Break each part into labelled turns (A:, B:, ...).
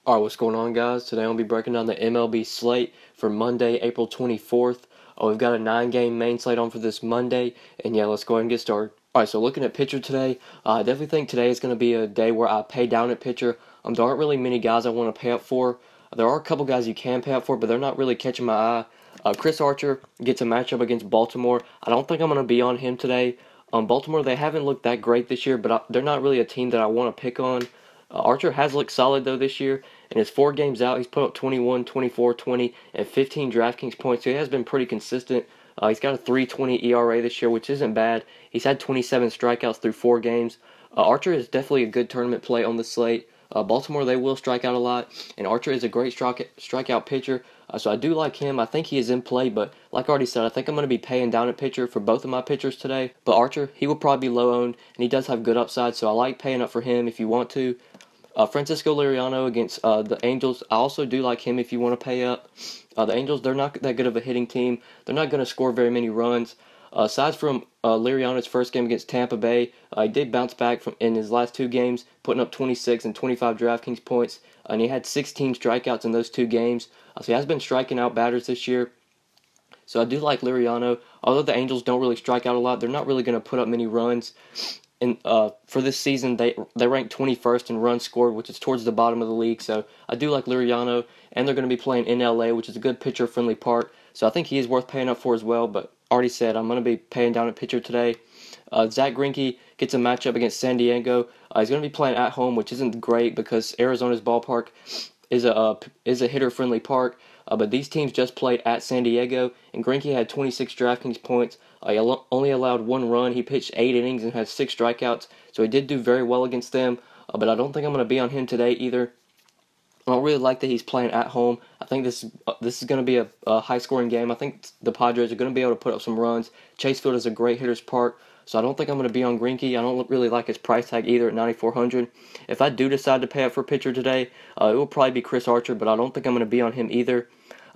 A: Alright, what's going on, guys? Today I'll be breaking down the MLB slate for Monday, April 24th. We've got a 9-game main slate on for this Monday, and yeah, let's go ahead and get started. Alright, so looking at pitcher today, I definitely think today is going to be a day where I pay down at pitcher. There aren't really many guys I want to pay up for. There are a couple guys you can pay up for, but they're not really catching my eye. Chris Archer gets a matchup against Baltimore. I don't think I'm going to be on him today. Baltimore, they haven't looked that great this year, but they're not really a team that I want to pick on. Archer has looked solid, though, this year. In his 4 games out, he's put up 21, 24, 20, and 15 DraftKings points, so he has been pretty consistent. He's got a 3.20 ERA this year, which isn't bad. He's had 27 strikeouts through 4 games. Archer is definitely a good tournament play on the slate. Baltimore, they will strike out a lot, and Archer is a great strikeout pitcher, so I do like him. I think he is in play, but like I already said, I think I'm going to be paying down at pitcher for both of my pitchers today. But Archer, he will probably be low-owned, and he does have good upside, so I like paying up for him if you want to. Francisco Liriano against the Angels. I also do like him if you want to pay up. The Angels, they're not that good of a hitting team. They're not going to score very many runs. Aside from Liriano's first game against Tampa Bay, he did bounce back in his last 2 games, putting up 26 and 25 DraftKings points, and he had 16 strikeouts in those 2 games. So he has been striking out batters this year. So I do like Liriano. Although the Angels don't really strike out a lot, they're not really going to put up many runs. And for this season, they rank 21st in runs scored, which is towards the bottom of the league. So I do like Liriano, and they're going to be playing in LA, which is a good pitcher-friendly park. So I think he is worth paying up for as well. But already said, I'm going to be paying down at pitcher today. Zack Greinke gets a matchup against San Diego. He's going to be playing at home, which isn't great because Arizona's ballpark is a hitter-friendly park. But these teams just played at San Diego, and Greinke had 26 DraftKings points. He only allowed 1 run. He pitched 8 innings and had 6 strikeouts, so he did do very well against them. But I don't think I'm going to be on him today either. I don't really like that he's playing at home. I think this is going to be a high-scoring game. I think the Padres are going to be able to put up some runs. Chase Field is a great hitter's park, so I don't think I'm going to be on Greinke. I don't really like his price tag either at $9,400. If I do decide to pay up for pitcher today, it will probably be Chris Archer, but I don't think I'm going to be on him either.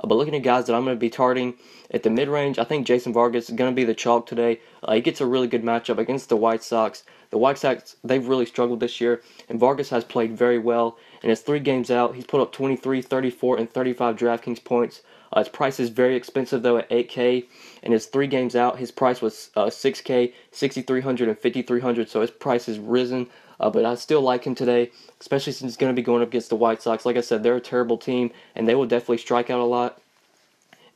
A: But looking at guys that I'm going to be targeting at the mid-range, I think Jason Vargas is going to be the chalk today. He gets a really good matchup against the White Sox. The White Sox, they've really struggled this year, and Vargas has played very well. In his 3 games out, he's put up 23, 34, and 35 DraftKings points. His price is very expensive, though, at $8K. In his 3 games out, his price was $6K, $6,300, and $5,300, so his price has risen. But I still like him today, especially since he's going to be going up against the White Sox. Like I said, they're a terrible team, and they will definitely strike out a lot.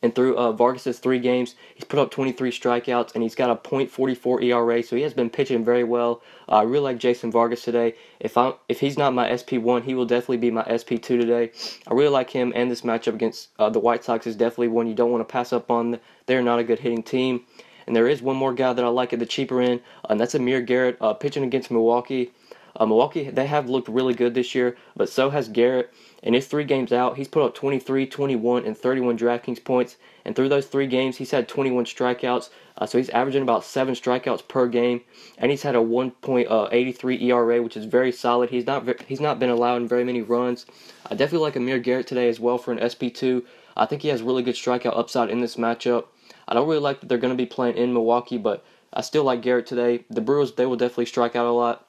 A: And through Vargas' 3 games, he's put up 23 strikeouts, and he's got a .44 ERA, so he has been pitching very well. I really like Jason Vargas today. If he's not my SP1, he will definitely be my SP2 today. I really like him, and this matchup against the White Sox is definitely one you don't want to pass up on. They're not a good hitting team. And there is one more guy that I like at the cheaper end, and that's Amir Garrett pitching against Milwaukee. Milwaukee, they have looked really good this year, but so has Garrett. In his 3 games out, he's put up 23, 21, and 31 DraftKings points. And through those 3 games, he's had 21 strikeouts. So he's averaging about 7 strikeouts per game. And he's had a 1.83 ERA, which is very solid. He's not been allowing very many runs. I definitely like Amir Garrett today as well for an SP2. I think he has really good strikeout upside in this matchup. I don't really like that they're going to be playing in Milwaukee, but I still like Garrett today. The Brewers, they will definitely strike out a lot.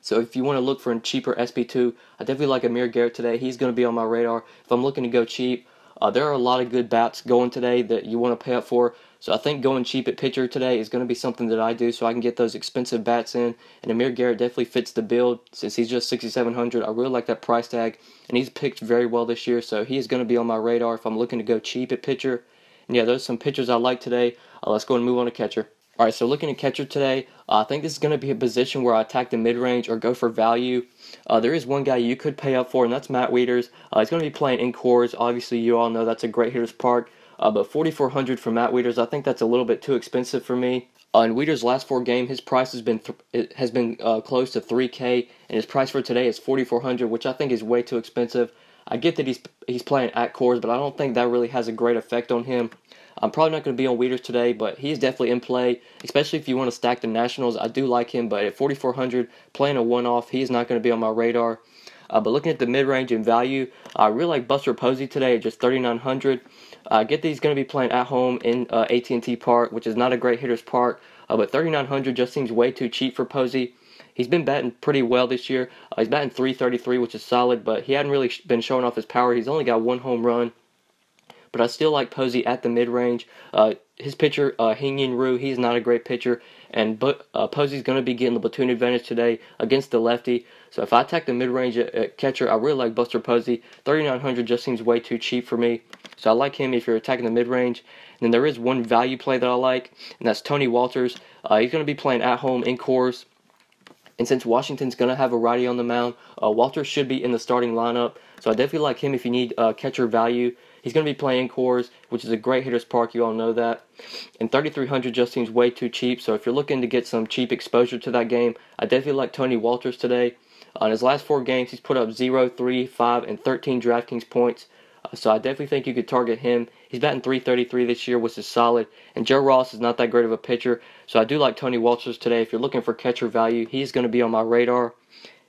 A: So if you want to look for a cheaper SP2, I definitely like Amir Garrett today. He's going to be on my radar. If I'm looking to go cheap, there are a lot of good bats going today that you want to pay up for. So I think going cheap at pitcher today is going to be something that I do so I can get those expensive bats in. And Amir Garrett definitely fits the build since he's just $6,700. I really like that price tag. And he's pitched very well this year, so he is going to be on my radar if I'm looking to go cheap at pitcher. And yeah, those are some pitchers I like today. Let's go and move on to catcher. Alright, so looking at catcher today, I think this is going to be a position where I attack the mid-range or go for value. There is one guy you could pay up for, and that's Matt Wieters. He's going to be playing in Coors. Obviously, you all know that's a great hitter's park. But $4,400 for Matt Wieters, I think that's a little bit too expensive for me. In Wieters' last 4 games, his price has been close to $3K, and his price for today is $4,400, which I think is way too expensive. I get that he's playing at Coors, but I don't think that really has a great effect on him. I'm probably not going to be on Wieters today, but he's definitely in play, especially if you want to stack the Nationals. I do like him, but at $4,400, playing a one-off, he's not going to be on my radar. But looking at the mid-range and value, I really like Buster Posey today at just $3,900. I get that he's going to be playing at home in AT&T Park, which is not a great hitter's park, but $3,900 just seems way too cheap for Posey. He's been batting pretty well this year. He's batting .333, which is solid, but he hadn't really been showing off his power. He's only got 1 home run. But I still like Posey at the mid-range. His pitcher, Hing-Yin Ryu, he's not a great pitcher. But Posey's going to be getting the platoon advantage today against the lefty. So if I attack the mid-range at catcher, I really like Buster Posey. 3,900 just seems way too cheap for me. So I like him if you're attacking the mid-range. And then there is one value play that I like, and that's Tony Wieters. He's going to be playing at home in Coors. And since Washington's going to have a righty on the mound, Wieters should be in the starting lineup. So I definitely like him if you need catcher value. He's going to be playing Coors, which is a great hitter's park. You all know that. And 3,300 just seems way too cheap. So if you're looking to get some cheap exposure to that game, I definitely like Tony Wieters today. In his last 4 games, he's put up 0, 3, 5, and 13 DraftKings points. So I definitely think you could target him. He's batting .333 this year, which is solid. And Joe Ross is not that great of a pitcher. So I do like Tony Wieters today. If you're looking for catcher value, he's going to be on my radar.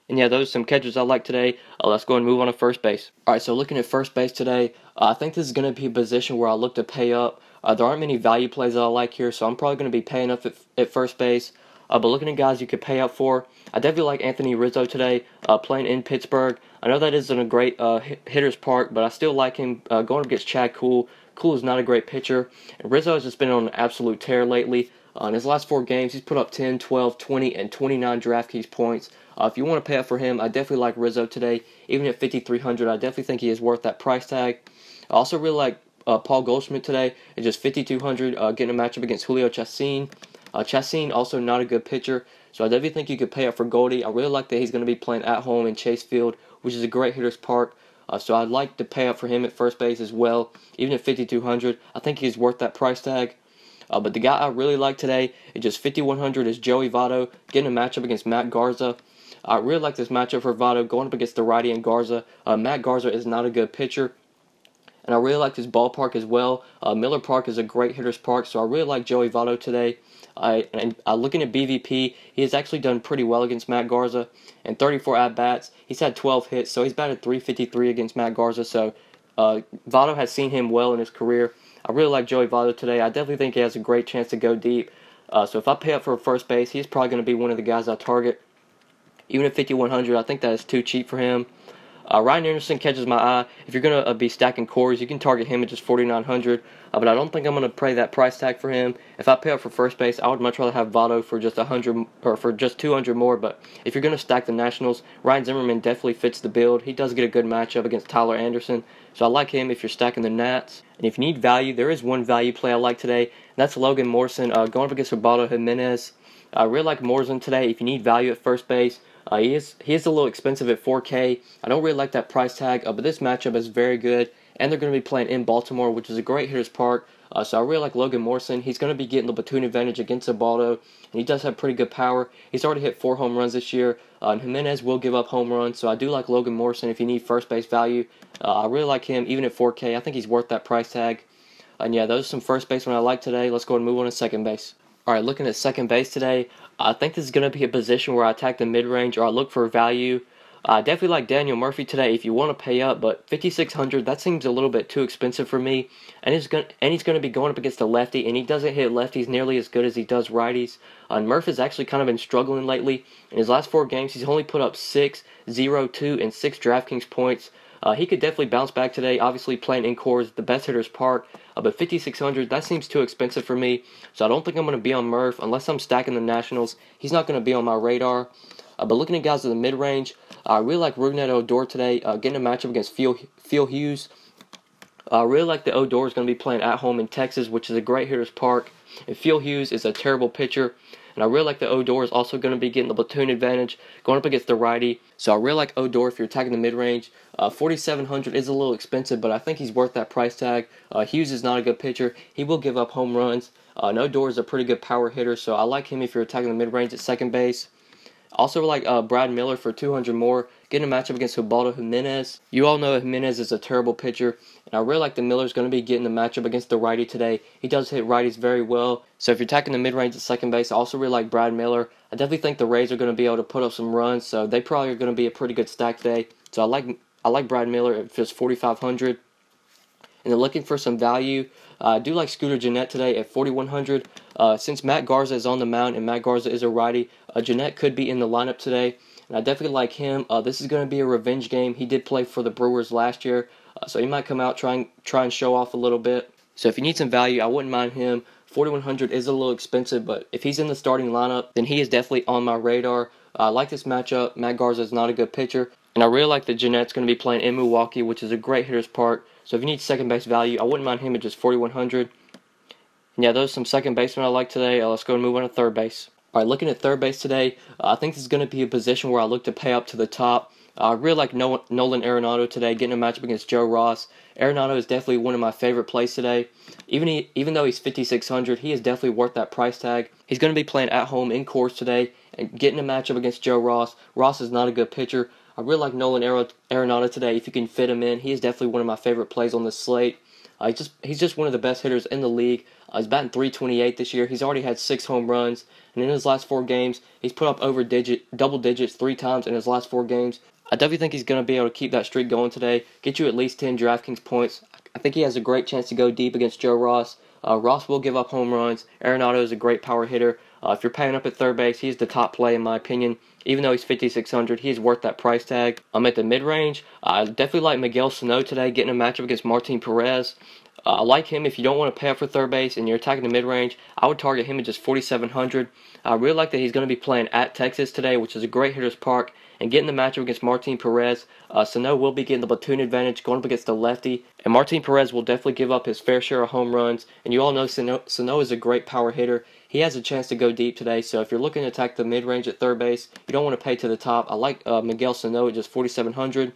A: And yeah, those are some catchers I like today. Let's go and move on to first base. All right, so looking at first base today, I think this is going to be a position where I look to pay up. There aren't many value plays that I like here, so I'm probably going to be paying up at first base. But looking at guys you could pay up for, I definitely like Anthony Rizzo today, playing in Pittsburgh. I know that isn't a great hitter's park, but I still like him going up against Chad Kuhl. Kuhl is not a great pitcher, and Rizzo has just been on an absolute tear lately. In his last 4 games, he's put up 10, 12, 20, and 29 DraftKings points. If you want to pay up for him, I definitely like Rizzo today. Even at 5,300, I definitely think he is worth that price tag. I also really like Paul Goldschmidt today at just 5,200, getting a matchup against Julio Chacin. Chacin also not a good pitcher, so I definitely think you could pay up for Goldie. I really like that he's going to be playing at home in Chase Field, which is a great hitter's park. So I'd like to pay up for him at first base as well. Even at 5,200, I think he's worth that price tag. But the guy I really like today at just 5,100 is Joey Votto, getting a matchup against Matt Garza. I really like this matchup for Votto going up against the righty and Garza. Matt Garza is not a good pitcher, and I really like his ballpark as well. Miller Park is a great hitter's park, so I really like Joey Votto today. Looking at BVP, he has actually done pretty well against Matt Garza. And 34 at-bats, he's had 12 hits, so he's batted .353 against Matt Garza. So Votto has seen him well in his career. I really like Joey Votto today. I definitely think he has a great chance to go deep. So if I pay up for first base, he's probably going to be one of the guys I target. Even at 5,100, I think that is too cheap for him. Ryan Anderson catches my eye. If you're going to be stacking cores, you can target him at just 4,900. But I don't think I'm going to pay that price tag for him. If I pay up for first base, I would much rather have Votto for just 100 or for just 200 more. But if you're going to stack the Nationals, Ryan Zimmerman definitely fits the build. He does get a good matchup against Tyler Anderson. So I like him if you're stacking the Nats. And if you need value, there is one value play I like today. And that's Logan Morrison going up against Gerardo Jimenez. I really like Morrison today if you need value at first base. He is a little expensive at $4K. I don't really like that price tag, but this matchup is very good. And they're going to be playing in Baltimore, which is a great hitter's park. So I really like Logan Morrison. He's going to be getting the platoon advantage against Votto, and he does have pretty good power. He's already hit 4 home runs this year, and Jimenez will give up home runs. So I do like Logan Morrison if you need first base value. I really like him even at $4K. I think he's worth that price tag. And yeah, those are some first basemen I like today. Let's go and move on to second base. All right, looking at second base today, I think this is going to be a position where I attack the mid-range or I look for value. I definitely like Daniel Murphy today if you want to pay up, but 5,600, that seems a little bit too expensive for me. And he's going to be going up against a lefty, and he doesn't hit lefties nearly as good as he does righties. Murphy's actually kind of been struggling lately. In his last 4 games, he's only put up 6, 0, 2, and 6 DraftKings points. He could definitely bounce back today. Obviously, playing in Coors, the best hitter's park. But 5,600, that seems too expensive for me. So I don't think I'm going to be on Murph unless I'm stacking the Nationals. He's not going to be on my radar. But looking at guys in the mid-range, I really like Rougned Odor today, getting a matchup against Phil Hughes. I really like that Odor is going to be playing at home in Texas, which is a great hitter's park. And Phil Hughes is a terrible pitcher. And I really like that Odor is also going to be getting the platoon advantage, going up against the righty. So I really like Odor if you're attacking the mid-range. 4,700 is a little expensive, but I think he's worth that price tag. Hughes is not a good pitcher. He will give up home runs. And Odor is a pretty good power hitter, so I like him if you're attacking the mid-range at second base. Also like Brad Miller for 200 more, getting a matchup against Gerardo Jimenez. You all know Jimenez is a terrible pitcher, and I really like that Miller's going to be getting the matchup against the righty today. He does hit righties very well, so if you're attacking the mid-range at second base, I also really like Brad Miller. I definitely think the Rays are going to be able to put up some runs, so they probably are going to be a pretty good stack today. So I like Brad Miller at just 4,500. And then looking for some value, I do like Scooter Gennett today at 4,100. Since Matt Garza is on the mound and Matt Garza is a righty, Jeanette could be in the lineup today, and I definitely like him. This is going to be a revenge game. He did play for the Brewers last year, so he might come out try and show off a little bit. So if you need some value, I wouldn't mind him. 4,100 is a little expensive, but if he's in the starting lineup, then he is definitely on my radar. I like this matchup. Matt Garza is not a good pitcher, and I really like that Jeanette's going to be playing in Milwaukee, which is a great hitter's park. So if you need second base value, I wouldn't mind him at just 4,100. And yeah, those are some second basemen I like today. Let's go and move on to third base. All right, looking at third base today, I think this is going to be a position where I look to pay up to the top. I really like Nolan Arenado today, getting a matchup against Joe Ross. Arenado is definitely one of my favorite plays today. Even though he's 5,600, he is definitely worth that price tag. He's going to be playing at home in Coors today and getting a matchup against Joe Ross. Ross is not a good pitcher. I really like Nolan Arenado today. If you can fit him in, he is definitely one of my favorite plays on this slate. He's just one of the best hitters in the league. He's batting .328 this year. He's already had 6 home runs, and in his last 4 games, he's put up double digits 3 times in his last 4 games. I definitely think he's going to be able to keep that streak going today, get you at least 10 DraftKings points. I think he has a great chance to go deep against Joe Ross. Ross will give up home runs. Arenado is a great power hitter. If you're paying up at third base, he's the top play in my opinion. Even though he's 5,600, he's worth that price tag. I'm at the mid-range. I definitely like Miguel Sano today, getting a matchup against Martin Perez. I like him. If you don't want to pay up for third base and you're attacking the mid-range, I would target him at just 4,700. I really like that he's going to be playing at Texas today, which is a great hitter's park, and getting the matchup against Martin Perez. Sano will be getting the platoon advantage going up against the lefty, and Martin Perez will definitely give up his fair share of home runs, and you all know Sano is a great power hitter. He has a chance to go deep today, so if you're looking to attack the mid-range at third base, you don't want to pay to the top. I like Miguel Sano at just 4,700.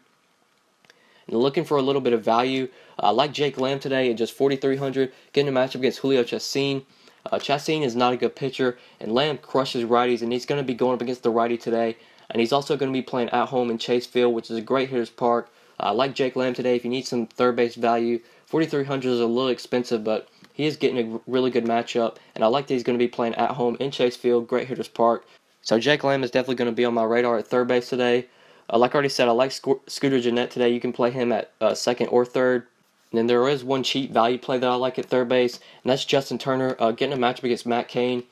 A: And looking for a little bit of value, I like Jake Lamb today at just 4,300, getting a matchup against Julio Chacin. Chacin is not a good pitcher, and Lamb crushes righties, and he's going to be going up against the righty today. And he's also going to be playing at home in Chase Field, which is a great hitter's park. I like Jake Lamb today if you need some third base value. 4,300 is a little expensive, but he is getting a really good matchup, and I like that he's going to be playing at home in Chase Field, great hitter's park. So Jake Lamb is definitely going to be on my radar at third base today. Like I already said, I like Scooter Gennett today. You can play him at second or third. And then there is one cheap value play that I like at third base, and that's Justin Turner getting a matchup against Matt Cain.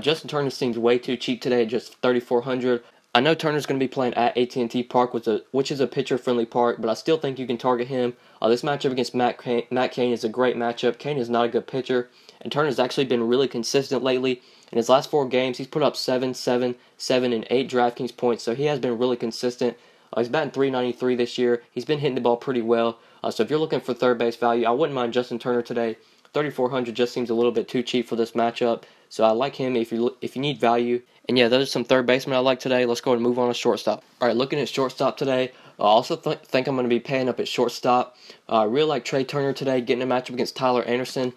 A: Justin Turner seems way too cheap today at just 3,400. I know Turner's going to be playing at AT&T Park, which is a pitcher-friendly park, but I still think you can target him. This matchup against Matt Cain is a great matchup. Cain is not a good pitcher, and Turner's actually been really consistent lately. In his last 4 games, he's put up 7, 7, 7, and 8 DraftKings points, so he has been really consistent. He's batting .393 this year. He's been hitting the ball pretty well. So if you're looking for third base value, I wouldn't mind Justin Turner today. 3,400 just seems a little bit too cheap for this matchup, so I like him if you need value. And yeah, those are some third basemen I like today. Let's go and move on to shortstop. All right, looking at shortstop today, I also think I'm going to be paying up at shortstop. I really like Trey Turner today, getting a matchup against Tyler Anderson.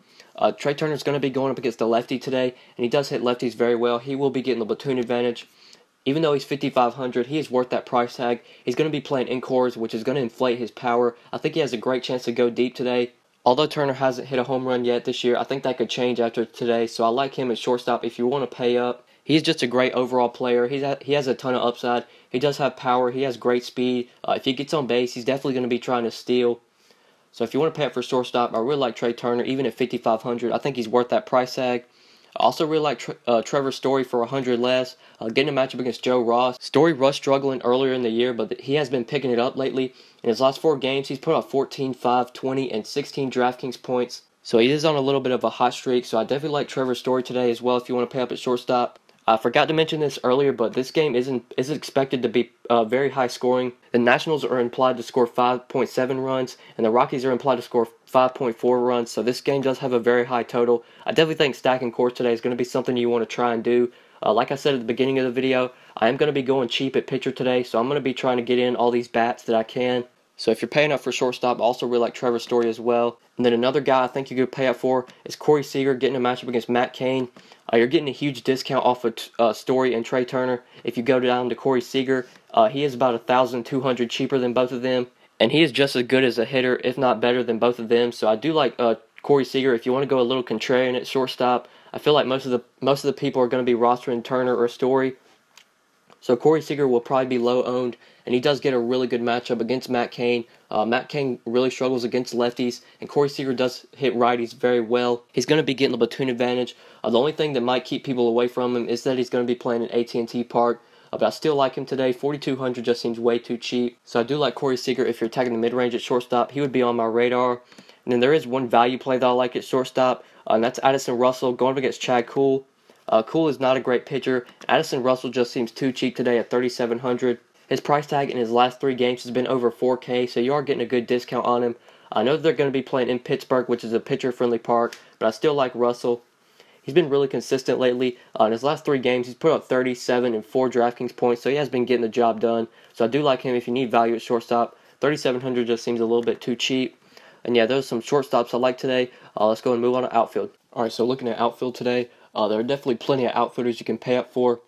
A: Trey Turner's going to be going up against the lefty today, and he does hit lefties very well. He will be getting the platoon advantage. Even though he's 5,500, he is worth that price tag. He's going to be playing in Coors, which is going to inflate his power. I think he has a great chance to go deep today. Although Turner hasn't hit a home run yet this year, I think that could change after today, so I like him at shortstop if you want to pay up. He's just a great overall player. He has a ton of upside. He does have power. He has great speed. If he gets on base, he's definitely going to be trying to steal. So if you want to pay up for shortstop, I really like Trey Turner, even at 5,500. I think he's worth that price tag. I also really like Trevor Story for 100 less, getting a matchup against Joe Ross. Story was struggling earlier in the year, but he has been picking it up lately. In his last 4 games, he's put up 14, 5, 20, and 16 DraftKings points. So he is on a little bit of a hot streak, so I definitely like Trevor Story today as well if you want to pay up at shortstop. I forgot to mention this earlier, but this game is expected to be very high scoring. The Nationals are implied to score 5.7 runs, and the Rockies are implied to score 5.4 runs, so this game does have a very high total. I definitely think stacking Coors today is going to be something you want to try and do. Like I said at the beginning of the video, I am going to be going cheap at pitcher today, so I'm going to be trying to get in all these bats that I can. So if you're paying up for shortstop, I also really like Trevor Story as well. And then another guy I think you could pay up for is Corey Seager, getting a matchup against Matt Cain. You're getting a huge discount off of Story and Trey Turner. If you go down to Corey Seager, he is about 1,200 cheaper than both of them. And he is just as good as a hitter, if not better than both of them. So I do like Corey Seager. If you want to go a little contrarian at shortstop, I feel like most of the people are going to be rostering Turner or Story. So Corey Seager will probably be low owned, and he does get a really good matchup against Matt Cain. Matt Cain really struggles against lefties, and Corey Seager does hit righties very well. He's going to be getting the platoon advantage. The only thing that might keep people away from him is that he's going to be playing at AT&T Park. But I still like him today. 4,200 just seems way too cheap. So I do like Corey Seager if you're attacking the mid-range at shortstop. He would be on my radar. And then there is one value play that I like at shortstop, and that's Addison Russell going up against Chad Kuhl. Kuhl is not a great pitcher. Addison Russell just seems too cheap today at 3,700. His price tag in his last 3 games has been over $4K, so you are getting a good discount on him. I know they're going to be playing in Pittsburgh, which is a pitcher-friendly park, but I still like Russell. He's been really consistent lately. In his last 3 games, he's put up 37 and 4 DraftKings points, so he has been getting the job done. So I do like him if you need value at shortstop. 3,700 just seems a little bit too cheap. And yeah, those are some shortstops I like today. Let's go and move on to outfield. All right, so looking at outfield today, there are definitely plenty of outfielders you can pay up for.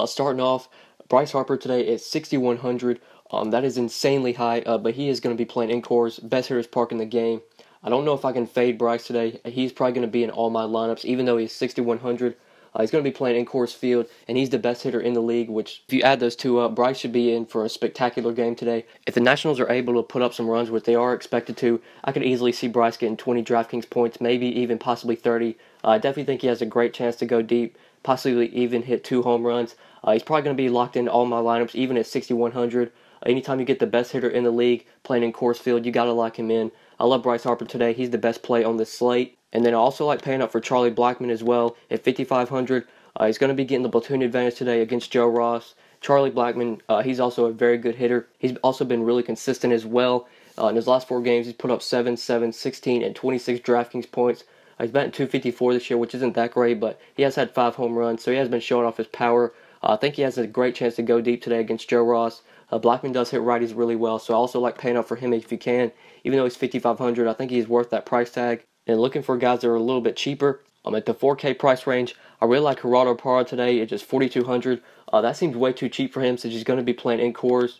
A: Starting off, Bryce Harper today is 6,100. That is insanely high, but he is going to be playing in Coors, best hitters park in the game. I don't know if I can fade Bryce today. He's probably going to be in all my lineups, even though he's 6,100. He's going to be playing in Coors Field, and he's the best hitter in the league, which if you add those two up, Bryce should be in for a spectacular game today. If the Nationals are able to put up some runs, which they are expected to, I could easily see Bryce getting 20 DraftKings points, maybe even possibly 30. I definitely think he has a great chance to go deep, possibly even hit 2 home runs. He's probably going to be locked into all my lineups, even at 6,100. Anytime you get the best hitter in the league playing in Coors Field, you got to lock him in. I love Bryce Harper today. He's the best play on this slate. And then I also like paying up for Charlie Blackmon as well at 5,500. He's going to be getting the platoon advantage today against Joe Ross. Charlie Blackmon, he's also a very good hitter. He's also been really consistent as well. In his last 4 games, he's put up 7, 16, and 26 DraftKings points. He's batting .254 this year, which isn't that great, but he has had 5 home runs, so he has been showing off his power. I think he has a great chance to go deep today against Joe Ross. Blackmon does hit righties really well, so I also like paying up for him if you can. Even though he's 5,500, I think he's worth that price tag. And looking for guys that are a little bit cheaper, at the 4K price range, I really like Gerardo Parra today at just 4,200. That seems way too cheap for him since he's going to be playing in Coors.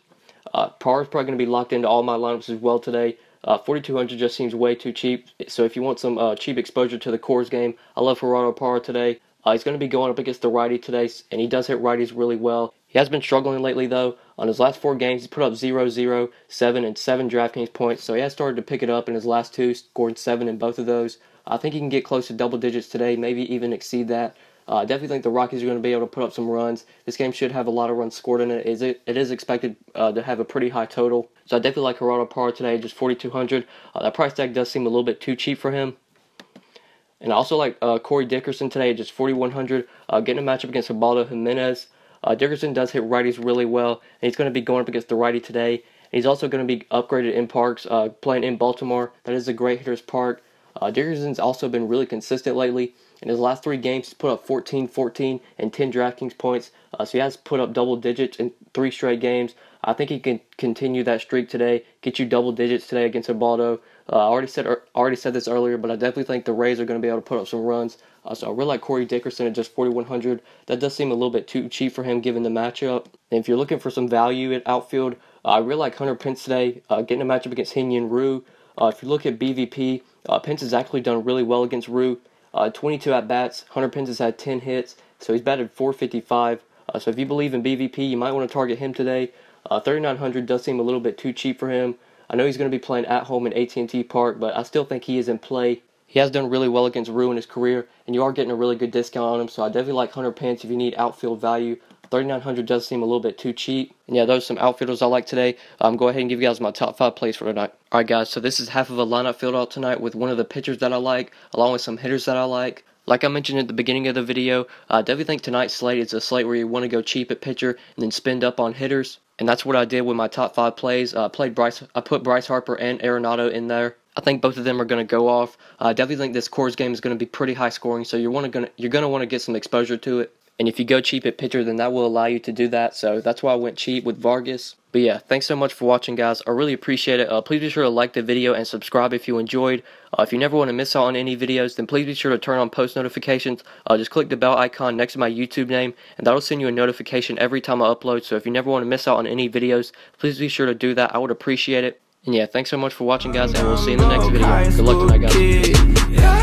A: Parra's probably going to be locked into all my lineups as well today. 4,200 just seems way too cheap. So if you want some cheap exposure to the Coors game, I love Gerardo Parra today. He's going to be going up against the righty today, and he does hit righties really well. He has been struggling lately, though. On his last 4 games, he's put up 0, 0, 7, and 7 DraftKings points, so he has started to pick it up in his last 2, scored 7 in both of those. I think he can get close to double digits today, maybe even exceed that. I definitely think the Rockies are going to be able to put up some runs. This game should have a lot of runs scored in it. It is expected to have a pretty high total. So I definitely like Gerardo Parra today, just 4,200. That price tag does seem a little bit too cheap for him. And I also like Corey Dickerson today at just 4,100, getting a matchup against Ubaldo Jimenez. Dickerson does hit righties really well, and he's going to be going up against the righty today. And he's also going to be upgraded in parks, playing in Baltimore. That is a great hitter's park. Dickerson's also been really consistent lately. In his last 3 games, he's put up 14, 14, and 10 DraftKings points. So he has put up double digits in 3 straight games. I think he can continue that streak today, get you double digits today against Ubaldo. I already said this earlier, but I definitely think the Rays are going to be able to put up some runs. So I really like Corey Dickerson at just 4,100. That does seem a little bit too cheap for him given the matchup. And if you're looking for some value at outfield, I really like Hunter Pence today, getting a matchup against Hyun-Jin Ryu. If you look at BVP, Pence has actually done really well against Ryu. 22 at-bats. Hunter Pence has had 10 hits, so he's batted .455. So if you believe in BVP, you might want to target him today. 3,900 does seem a little bit too cheap for him. I know he's going to be playing at home in AT&T Park, but I still think he is in play. He has done really well against Ryu in his career, and you are getting a really good discount on him, so I definitely like Hunter Pence if you need outfield value. 3,900 does seem a little bit too cheap. And yeah, those are some outfielders I like today. Go ahead and give you guys my top 5 plays for tonight. Alright guys, so this is half of a lineup filled out tonight with one of the pitchers that I like, along with some hitters that I like. Like I mentioned at the beginning of the video, I definitely think tonight's slate is a slate where you want to go cheap at pitcher and then spend up on hitters. And that's what I did with my top 5 plays. I put Bryce Harper and Arenado in there. I think both of them are going to go off. I definitely think this Coors game is going to be pretty high scoring, so you're going to want to get some exposure to it. And if you go cheap at pitcher, then that will allow you to do that. So that's why I went cheap with Vargas. But yeah, thanks so much for watching, guys. I really appreciate it. Please be sure to like the video and subscribe if you enjoyed. If you never want to miss out on any videos, then please be sure to turn on post notifications. Just click the bell icon next to my YouTube name, and that'll send you a notification every time I upload. So if you never want to miss out on any videos, please be sure to do that. I would appreciate it. And yeah, thanks so much for watching, guys, and we'll see you in the next video. Good luck tonight, guys.